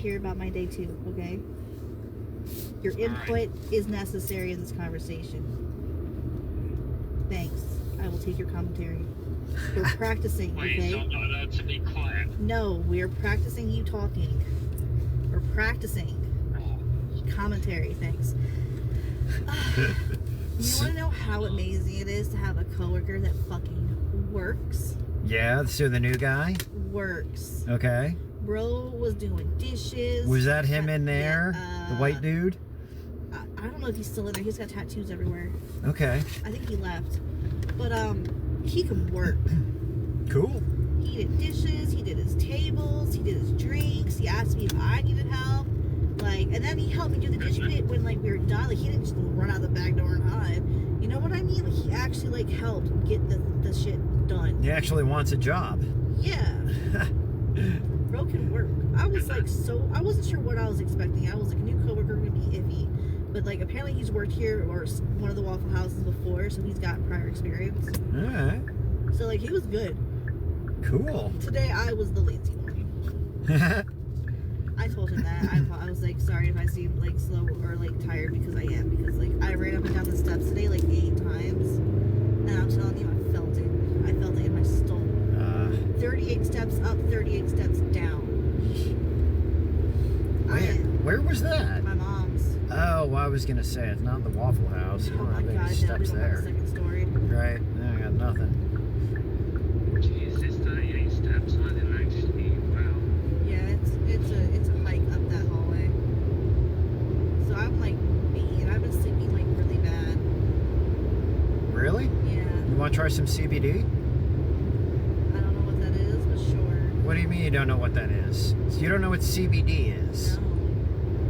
hear about my day too, okay? Your input is necessary in this conversation. Thanks. I will take your commentary. We're practicing, okay? Wait, I'm not allowed to be quiet. No, we're practicing you talking. We're practicing. Commentary, thanks. You want to know how amazing it is to have a coworker that fucking works? Yeah, so the new guy? Works. Okay. Bro was doing dishes. Was that him in there? The white dude? I don't know if he's still in there. He's got tattoos everywhere. Okay. I think he left. But, he can work. Cool. He did dishes, he did his tables, he did his drinks, he asked me if I needed help. Like, and then he helped me do the dish pit when, like, we were done. Like, he didn't just run out the back door and hide. You know what I mean? Like, he actually, like, helped get the shit done. He actually wants a job. Yeah. Bro can work. I was, like, I wasn't sure what I was expecting. I was like, a new coworker gonna be iffy. But, like, apparently he's worked here or one of the Waffle Houses before, so he's got prior experience. All right. So, like, he was good. Cool. Today, I was the lazy one. I told him that. I was like, sorry if I seem, like, slow or, like, tired, because I am. Because, like, I ran up and down the steps today, like, 8 times. And I'm telling you, I felt it. I felt it in my soul. 38 steps up, 38 steps down. Where was that? My mom's. Oh, well, I was going to say, it's not the Waffle House. Oh, my God. No, we steps don't have a second story. Right. No, I got nothing. Jeez, there's 38 steps. I didn't actually. Wow. Yeah, it's a hike up that hallway. So I'm like beat. I've been sleeping like really bad. Really? Yeah. You want to try some CBD? I don't know what that is, but sure. What do you mean you don't know what that is? You don't know what CBD is? No.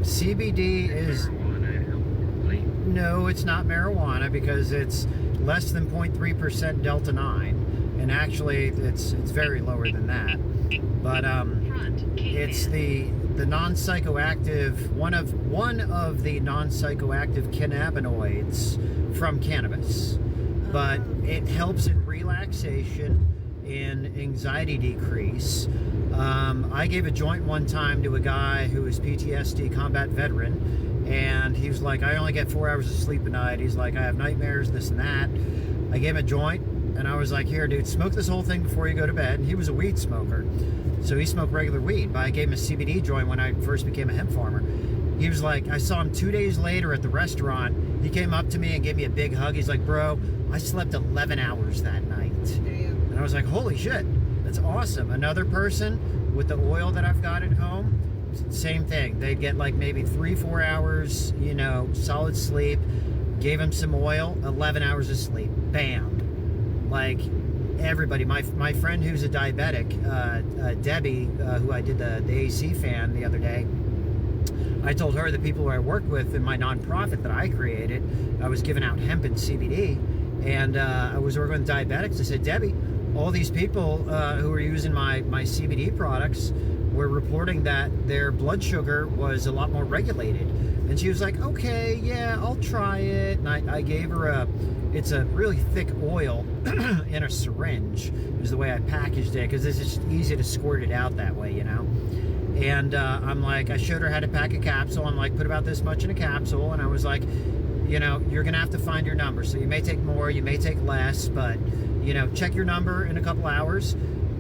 CBD is... No, it's not marijuana because it's less than 0.3% Delta 9. And actually, it's very lower than that. But it's the non-psychoactive, one of the non-psychoactive cannabinoids from cannabis. But it helps in relaxation, in anxiety decrease. I gave a joint one time to a guy who is PTSD combat veteran, and he was like, I only get 4 hours of sleep a night. He's like, I have nightmares, this and that. I gave him a joint, and I was like, here, dude, smoke this whole thing before you go to bed. And he was a weed smoker, so he smoked regular weed, but I gave him a CBD joint when I first became a hemp farmer. He was like, I saw him 2 days later at the restaurant. He came up to me and gave me a big hug. He's like, bro, I slept 11 hours that night. Damn. And I was like, holy shit, that's awesome. Another person with the oil that I've got at home, same thing. They'd get like maybe 3-4 hours, solid sleep. Gave him some oil, 11 hours of sleep. Bam. Like, everybody. My friend who's a diabetic, Debbie, who I did the AC fan the other day, I told her the people who I work with in my nonprofit that I created, I was giving out hemp and CBD, and I was working with diabetics. I said, Debbie, all these people who are using my CBD products were reporting that their blood sugar was a lot more regulated. And she was like, okay, yeah, I'll try it. And I gave her it's a really thick oil in a syringe, is the way I packaged it, because it's just easy to squirt it out that way, And I'm like, I showed her how to pack a capsule. I'm like, put about this much in a capsule. And I was like, you're going to have to find your number. So you may take more, you may take less, but, check your number in a couple hours.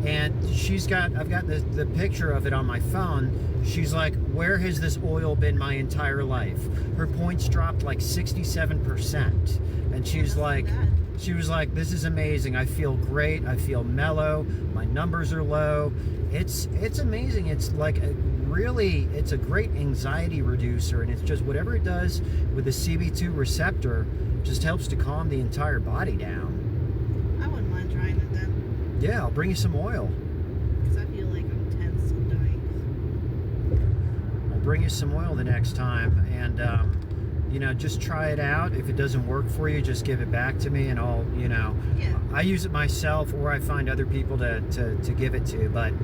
And I've got the picture of it on my phone. She's like, where has this oil been my entire life? Her points dropped like 67%. And she was like, this is amazing. I feel great. I feel mellow. My numbers are low. It's amazing. It's like it's a great anxiety reducer. And it's just whatever it does with the CB2 receptor just helps to calm the entire body down. I wouldn't mind trying it then. Yeah, I'll bring you some oil. Because I feel like I'm tense and dying. I'll bring you some oil the next time. And, just try it out. If it doesn't work for you, just give it back to me and I'll, Yeah. I use it myself or I find other people to give it to. But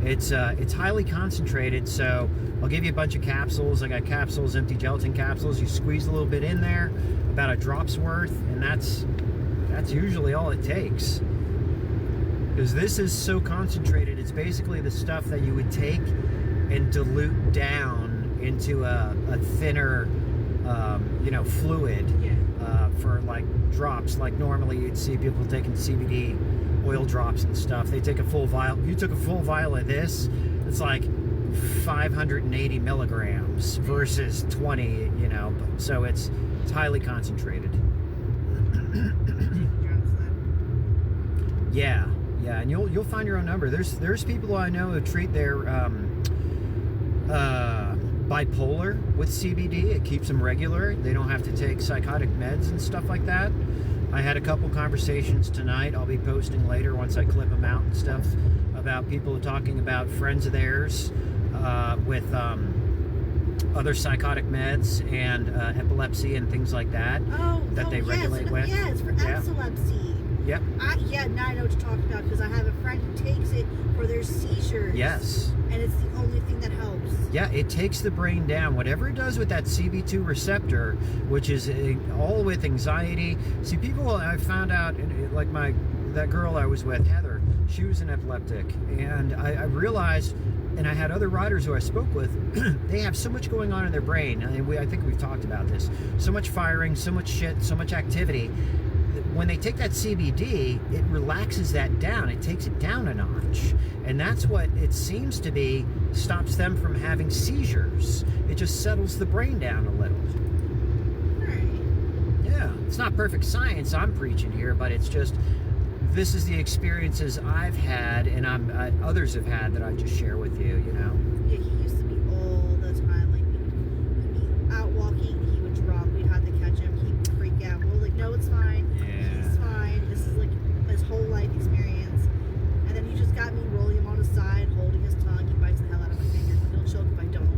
it's highly concentrated, so I'll give you a bunch of capsules. I got capsules, empty gelatin capsules. You squeeze a little bit in there, about a drop's worth, and that's usually all it takes. Because this is so concentrated, it's basically the stuff that you would take and dilute down into a thinner, fluid for like drops. Like normally you'd see people taking CBD oil drops and stuff. They take a full vial. You took a full vial of this, it's like 580 milligrams versus 20, so it's highly concentrated. Yeah, and you'll find your own number. There's people I know who treat their bipolar with CBD. It keeps them regular. They don't have to take psychotic meds and stuff like that. I had a couple conversations tonight. I'll be posting later once I clip them out and stuff about people talking about friends of theirs with other psychotic meds and epilepsy and things like that they regulate with. Yeah, it's for epilepsy. Yep. Now I know what you're talking about because I have a friend who takes it for their seizures. Yes. And it's the only thing that helps. Yeah, it takes the brain down. Whatever it does with that CB2 receptor, which is all with anxiety. See, people, I found out, like that girl I was with, Heather, she was an epileptic. And I realized, and I had other riders who I spoke with, they have so much going on in their brain. I think we've talked about this. So much firing, so much shit, so much activity. When they take that CBD, it relaxes that down. It takes it down a notch. And that's what it seems to be, stops them from having seizures. It just settles the brain down a little. Right. Yeah. It's not perfect science I'm preaching here, but it's just, this is the experiences I've had and others have had that I just share with you, Yeah, he used to be all the time. Like, we'd be out walking, he would drop, we'd have to catch him, he'd freak out. We're like, no, it's fine. He's fine. This is like his whole life experience. And then he just got me rolling him on his side, holding his tongue. He bites the hell out of my fingers, but he'll choke if I don't.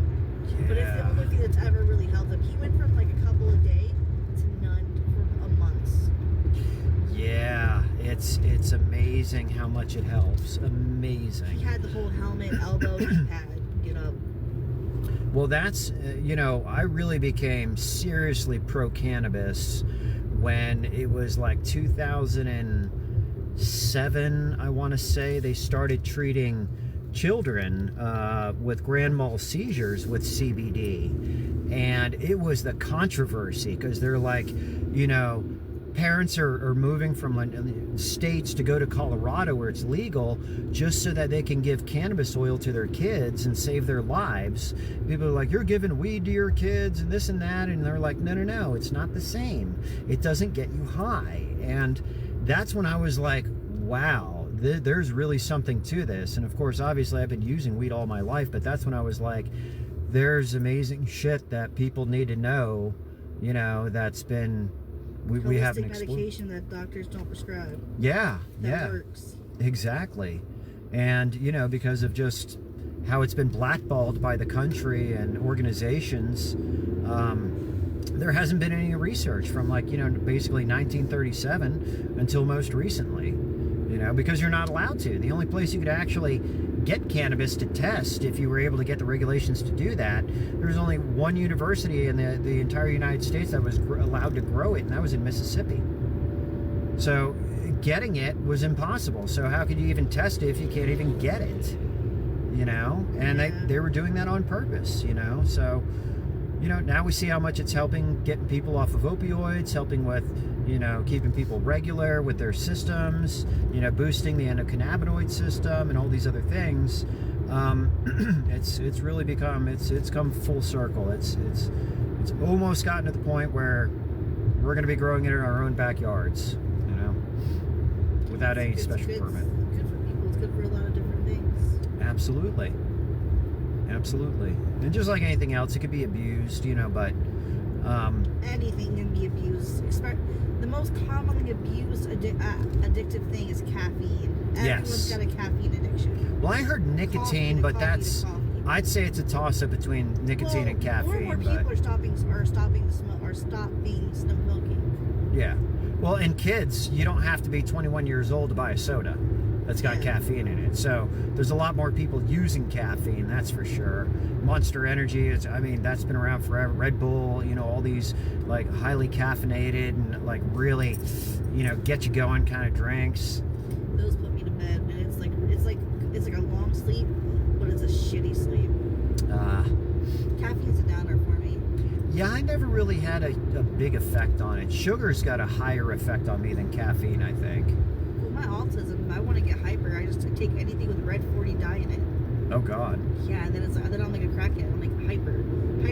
Yeah. But it's the only thing that's ever really helped him. He went from like a couple a day to none for a month. Yeah, it's amazing how much it helps. Amazing. He had the whole helmet, elbow, knee pad, get up. Well, that's, I really became seriously pro-cannabis when it was like 2007, I want to say, they started treating children with grand mal seizures with CBD. And it was the controversy because they're like, parents are moving from states to go to Colorado where it's legal just so that they can give cannabis oil to their kids and save their lives. People are like, you're giving weed to your kids and this and that. And they're like, no, it's not the same. It doesn't get you high. And that's when I was like, wow, there's really something to this. And of course, obviously, I've been using weed all my life, but that's when I was like, there's amazing shit that people need to know, that's been... We haven't explored. Medication that doctors don't prescribe. Yeah, that works. Exactly. And, because of just how it's been blackballed by the country and organizations, there hasn't been any research from basically 1937 until most recently, because you're not allowed to. The only place you could actually get cannabis to test, if you were able to get the regulations to do that, there's only one university in the entire United States that was allowed to grow it, and that was in Mississippi. So getting it was impossible. So how could you even test it if you can't even get it? And they were doing that on purpose, so now we see how much it's helping getting people off of opioids, helping with keeping people regular with their systems, boosting the endocannabinoid system and all these other things. It's really become, it's come full circle. It's almost gotten to the point where we're going to be growing it in our own backyards, without any special permit. It's good for people. It's good for a lot of different things. Absolutely. And just like anything else, it could be abused, but anything can be abused. The most commonly abused addictive thing is caffeine. Everyone's got a caffeine addiction. Well, I heard nicotine, but that's, I'd say it's a toss-up between nicotine and caffeine. More people are stopping smoking. Yeah. Well, in kids, you don't have to be 21 years old to buy a soda that's got caffeine in it. So there's a lot more people using caffeine, that's for sure. Monster Energy, that's been around forever. Red Bull, all these highly caffeinated and really, get you going kind of drinks. Those put me to bed, man. It's like a long sleep, but it's a shitty sleep. Caffeine's a downer for me. Yeah, I never really had a big effect on it. Sugar's got a higher effect on me than caffeine, I think. Well, my autism, if I want to get hyper, I just take anything with red 40 dye in it. Oh, God. Yeah, and then I'm like a crackhead. I'm like hyper. I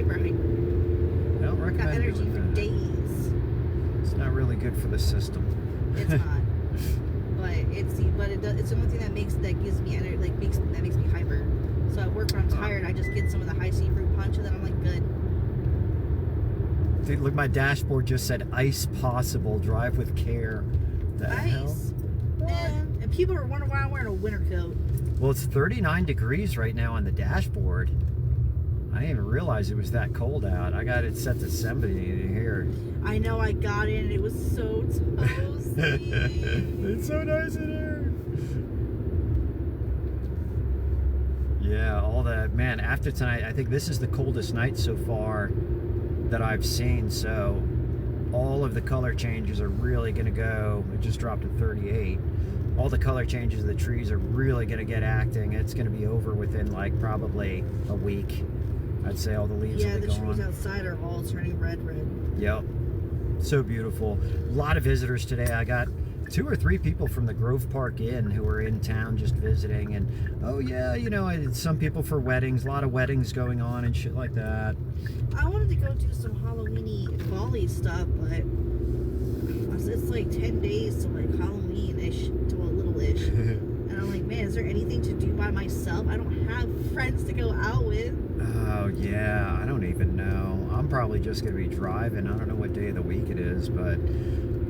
don't recommend Got energy doing for that. days. It's not really good for the system. It's not. It's the only thing that gives me energy, that makes me hyper. So at work when I'm tired, I just get some of the high C fruit punch, and then I'm like good. Dude, look, my dashboard just said ice possible. Drive with care. The hell? Ice. And people are wondering why I'm wearing a winter coat. Well, it's 39 degrees right now on the dashboard. I didn't even realize it was that cold out. I got it set to 70 here. I know, I got in and it was so toasty. It's so nice in here. Yeah, all that. Man, after tonight, I think this is the coldest night so far that I've seen. So all of the color changes are really going to go. It just dropped to 38. All the color changes of the trees are really going to get acting. It's going to be over within like probably a week. I'd say all the leaves will be gone. Yeah, the trees outside are all turning red. Yep. So beautiful. A lot of visitors today. I got 2 or 3 people from the Grove Park Inn who were in town just visiting. And, oh yeah, you know, some people for weddings. A lot of weddings going on and shit like that. I wanted to go do some Halloween-y Bali stuff, but it's like 10 days to like Halloween-ish to a little-ish. And I'm like, man, is there anything to do by myself? I don't have friends to go out with. Oh, yeah. I don't even know. I'm probably just going to be driving. I don't know what day of the week it is, but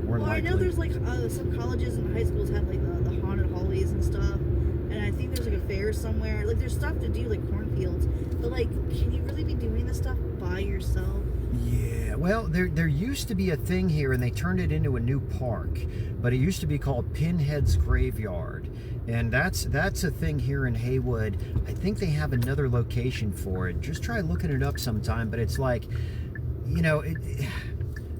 more likely. I know there's like some colleges and high schools have like the haunted hallways and stuff. And I think there's like a fair somewhere. Like there's stuff to do, like cornfields. But like, can you really be doing this stuff by yourself? Yeah, well, there used to be a thing here, and they turned it into a new park, but it used to be called Pinhead's Graveyard, and that's a thing here in Haywood. I think they have another location for it. Just try looking it up sometime, but it's like, you know,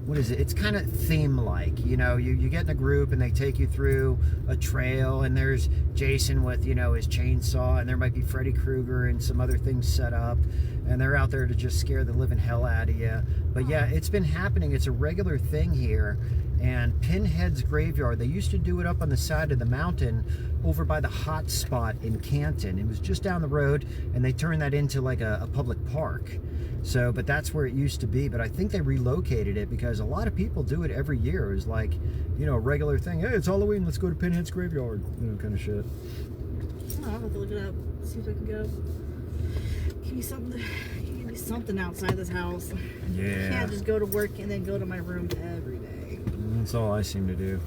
what is it? It's kind of theme-like, you know, you get in a group and they take you through a trail, and there's Jason with, you know, his chainsaw, and there might be Freddy Krueger and some other things set up, and they're out there to just scare the living hell out of you. But yeah, it's been happening. It's a regular thing here. And Pinhead's Graveyard, they used to do it up on the side of the mountain over by the hot spot in Canton. It was just down the road, and they turned that into like a public park. So, but that's where it used to be. But I think they relocated it because a lot of people do it every year. It was like, you know, a regular thing. Hey, it's Halloween, let's go to Pinhead's Graveyard, you know, kind of shit. Oh, I'll have to look it up, see if I can go. Give me something outside this house. Yeah. I can't just go to work and then go to my room every day. That's all I seem to do.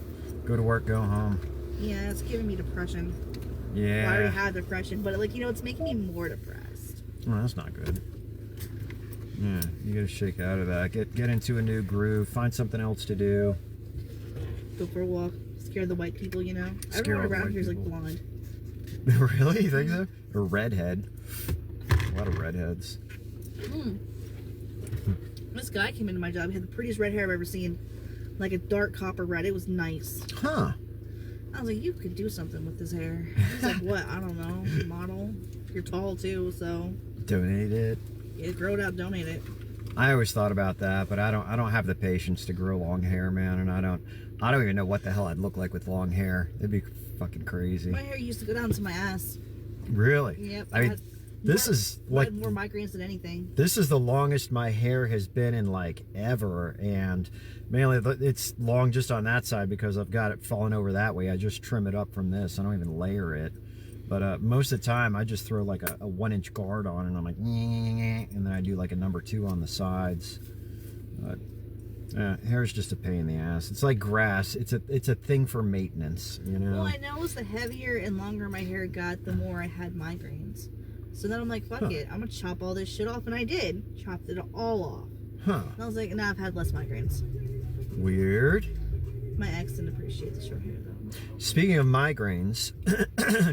Go to work, go home. Yeah, it's giving me depression. Yeah. Well, I already had depression, but like, you know, it's making me more depressed. Oh, that's not good. Yeah, you gotta shake out of that. Get into a new groove. Find something else to do. Go for a walk. Scare the white people, you know. Scare Everyone all the around white here is like people. blonde. Really? You think so? Or redhead. A lot of redheads. This guy came into my job. He had the prettiest red hair I've ever seen. Like a dark copper red. It was nice. Huh. I was like, you could do something with this hair. He's like, what? I don't know. Model. You're tall too, so Donate it. yeah, grow it out, donate it. I always thought about that, but I don't have the patience to grow long hair, man, and I don't even know what the hell I'd look like with long hair. It'd be fucking crazy. My hair used to go down to my ass. Really? Yep. I mean, this is I like had more migraines than anything. this is the longest my hair has been in like ever, and mainly it's long just on that side because I've got it falling over that way. I just trim it up from this. I don't even layer it. But most of the time, I just throw like a 1-inch guard on, and I'm like, and then I do like a number 2 on the sides. But hair is just a pain in the ass. It's like grass. It's a thing for maintenance, you know. Well, I noticed the heavier and longer my hair got, the more I had migraines. So then I'm like, fuck it, I'm gonna chop all this shit off, and I did. Chopped it all off. Huh. And I was like, now I've had less migraines. Weird. My ex didn't appreciate the short hair though. Speaking of migraines,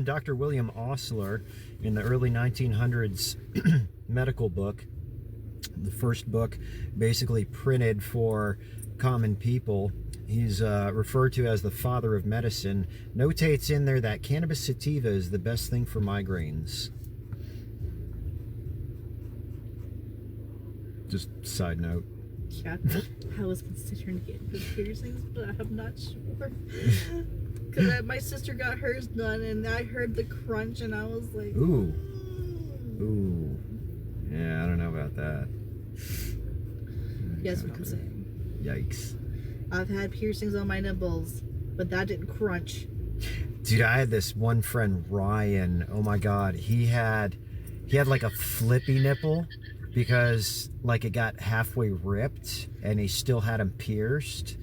Dr. William Osler, in the early 1900s medical book, the first book basically printed for common people, he's referred to as the father of medicine, notates in there that cannabis sativa is the best thing for migraines. Just side note. Yeah, I was considering getting the piercings, but I'm not sure. Because my sister got hers done, and I heard the crunch, and I was like, Ooh. Ooh. Yeah, I don't know about that. Guess what I'm saying. Yikes. I've had piercings on my nipples, but that didn't crunch. Dude, I had this one friend, Ryan. Oh my God. He had like a flippy nipple because like it got halfway ripped and he still had them pierced.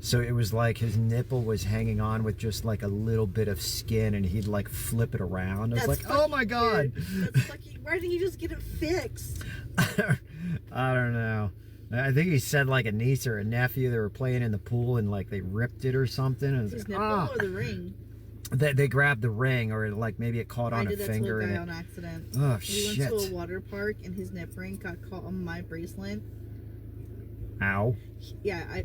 So it was like his nipple was hanging on with just like a little bit of skin and he'd like flip it around. I was like, oh my God. That's fucking, why didn't you just get it fixed? I don't know. I think he said like a niece or a nephew, they were playing in the pool and like they ripped it or something. And His like, nipple or the ring? They grabbed the ring or like maybe it caught on a finger. I did that to a guy on accident. Oh, we shit. went to a water park and his nip ring got caught on my bracelet. Ow. Yeah,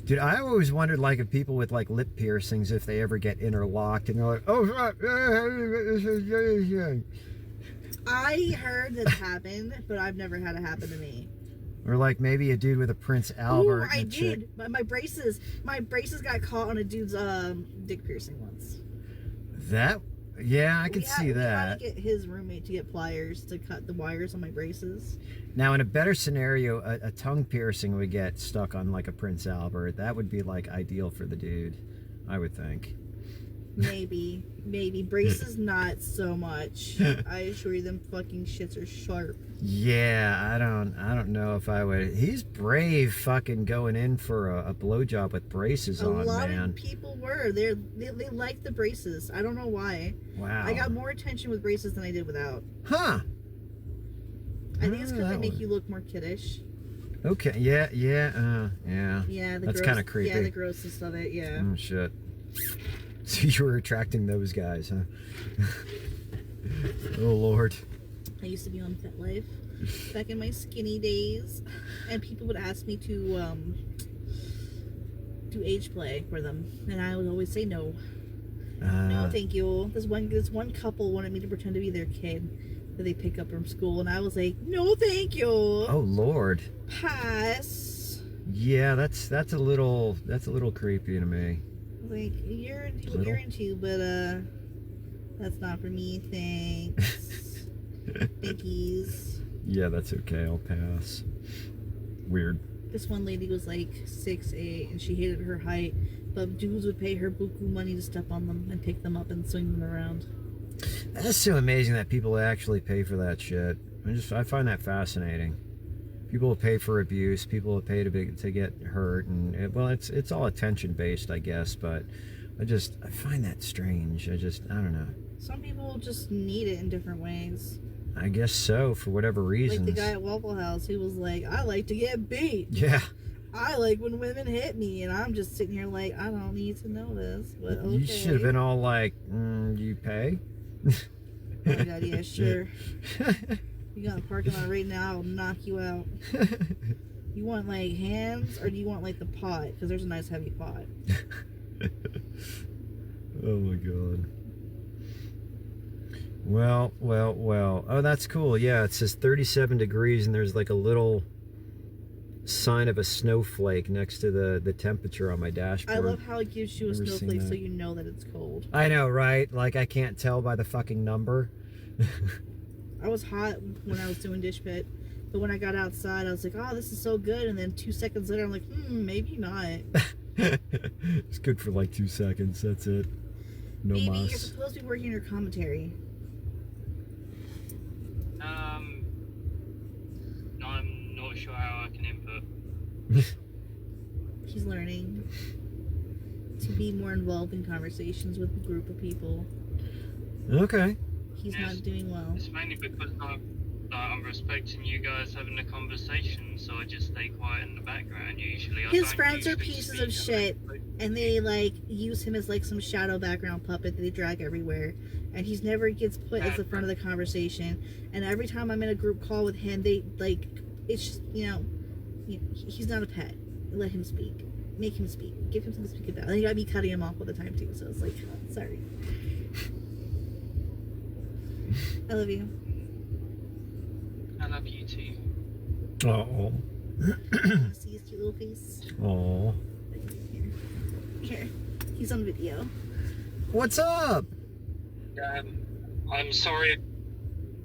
Dude, I always wondered like if people with like lip piercings, if they ever get interlocked and they're like, oh, I heard that happened, but I've never had it happen to me. or like maybe a dude with a Prince Albert. Ooh, I did. My braces got caught on a dude's dick piercing once. That, yeah, I can see We had that. to get his roommate to get pliers to cut the wires on my braces. Now, in a better scenario, a tongue piercing would get stuck on like a Prince Albert. That would be like ideal for the dude, I would think. Maybe. Braces, not so much. I assure you, them fucking shits are sharp. Yeah, I don't know if I would. He's brave, fucking going in for a blowjob with braces on, man. A lot of people were. They like the braces. I don't know why. Wow. I got more attention with braces than I did without. Huh. I think it's because they make you look more kiddish. Okay. Yeah. Yeah. That's kind of creepy. Yeah, the grossness of it. Yeah. Oh shit. So you were attracting those guys, huh? Oh Lord. I used to be on FetLife back in my skinny days, and people would ask me to do age play for them, and I would always say no. No, thank you. This one couple wanted me to pretend to be their kid that they pick up from school, and I was like, no, thank you. Oh Lord. Pass. Yeah, that's a little creepy to me. Like, you're into what you're into, but that's not for me. Thanks. Thankies. Yeah, that's okay. I'll pass. Weird. This one lady was like 6'8", and she hated her height, but dudes would pay her buku money to step on them and pick them up and swing them around. That's so amazing that people actually pay for that shit. I find that fascinating. People will pay for abuse. People will pay to get hurt, and it's all attention based, I guess. But I find that strange. I don't know. Some people just need it in different ways. I guess so, for whatever reasons. Like the guy at Waffle House who was like, I like to get beat. Yeah. I like when women hit me, and I'm just sitting here like, I don't need to know this, but okay. You should have been all like, you pay? Oh my God, yeah, sure. You got a parking lot right now, I'll knock you out. You want like hands, or do you want like the pot? Because there's a nice heavy pot. Oh my God. Well. Oh, that's cool. Yeah, it says 37 degrees, and there's like a little sign of a snowflake next to the temperature on my dashboard. I love how it gives you a snowflake so you know that it's cold. I know, right? Like I can't tell by the fucking number. I was hot when I was doing dish pit, but when I got outside, I was like, oh, this is so good. And then 2 seconds later, I'm like, maybe not. It's good for like 2 seconds. That's it. No Maybe mas. you're supposed to be working your commentary. No, I'm not sure how I can input. He's learning to be more involved in conversations with a group of people. Okay. He's not doing well. It's mainly because I'm respecting you guys having a conversation, so I just stay quiet in the background usually. His friends are pieces of shit, and they like use him as like some shadow background puppet that they drag everywhere, and he's never gets put as the front of the conversation. And every time I'm in a group call with him, they like, it's just, he's not a pet. Let him speak. Make him speak. Give him something to speak about. And you got me cutting him off all the time too, so it's like, sorry. I love you. I love you too. Oh. See his cute little face? Oh. Here. He's on video. What's up? I'm sorry.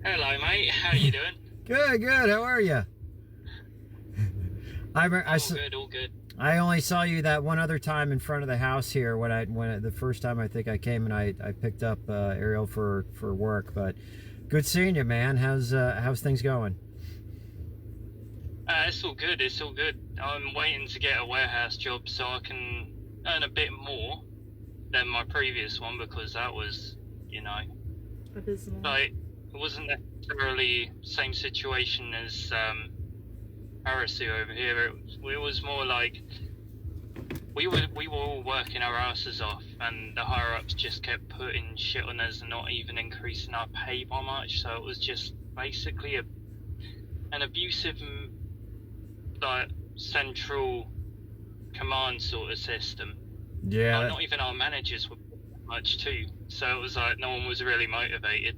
Hello, mate. How you doing? Good, good. How are you? All good. I only saw you that one other time in front of the house here when the first time I think I came and I picked up Ariel for work. But good seeing you, man. How's things going? It's all good. It's all good. I'm waiting to get a warehouse job so I can earn a bit more than my previous one, because that was, Abysmal. like, it wasn't necessarily same situation as Heresy over here. It was more like we were all working our asses off, and the higher ups just kept putting shit on us and not even increasing our pay by much. So it was just basically an abusive, like, central command sort of system. Yeah. Like, not even our managers were much too. So it was like no one was really motivated.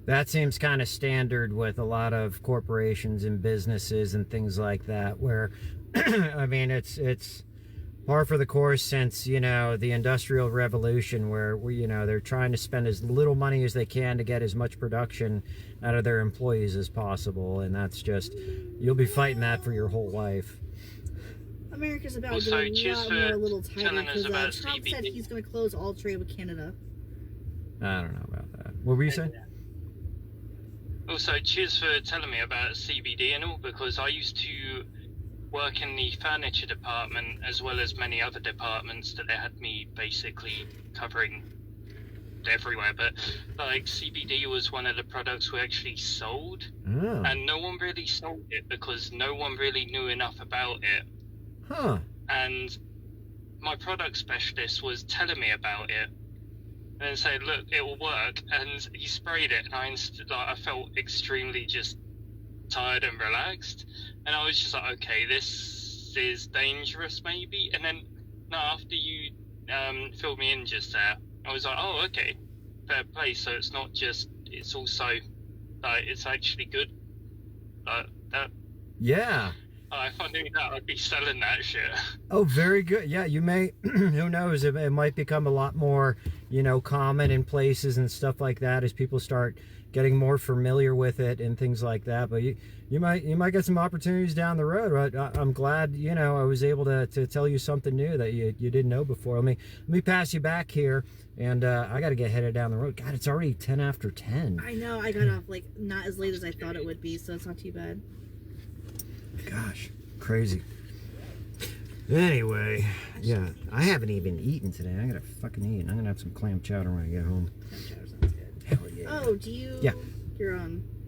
That seems kind of standard with a lot of corporations and businesses and things like that, where, I mean, it's par for the course since, the Industrial Revolution, where, they're trying to spend as little money as they can to get as much production out of their employees as possible. And that's just, you'll be fighting that for your whole life. America's about Also, to get a lot more a little tighter telling us because about Trump CBD. said he's going to close all trade with Canada. I don't know about that. What were you saying? Also, cheers for telling me about CBD and all, because I used to work in the furniture department as well as many other departments that they had me basically covering everywhere. But like, CBD was one of the products we actually sold, Oh. and no one really sold it because no one really knew enough about it. Huh. And my product specialist was telling me about it and saying, look, it will work, and he sprayed it, and I felt extremely just tired and relaxed, and I was just like, okay, this is dangerous maybe. And then after you filled me in just there, I was like, oh, okay, fair play. So it's not just, it's also like, it's actually good. Like that. Yeah. If I knew that, I'd be selling that shit. Oh, very good. Yeah, you may, who knows, it might become a lot more, common in places and stuff like that as people start getting more familiar with it and things like that. But you might get some opportunities down the road. I'm glad, I was able to tell you something new that you didn't know before. Let me pass you back here, and I got to get headed down the road. God, it's already 10 after 10. I know, I got off not as late as I thought it would be, so it's not too bad. Gosh, crazy. Anyway, yeah, I haven't even eaten today. I gotta fucking eat. I'm gonna have some clam chowder when I get home. That sounds good. Hell yeah. Oh, do you? Yeah. You're on.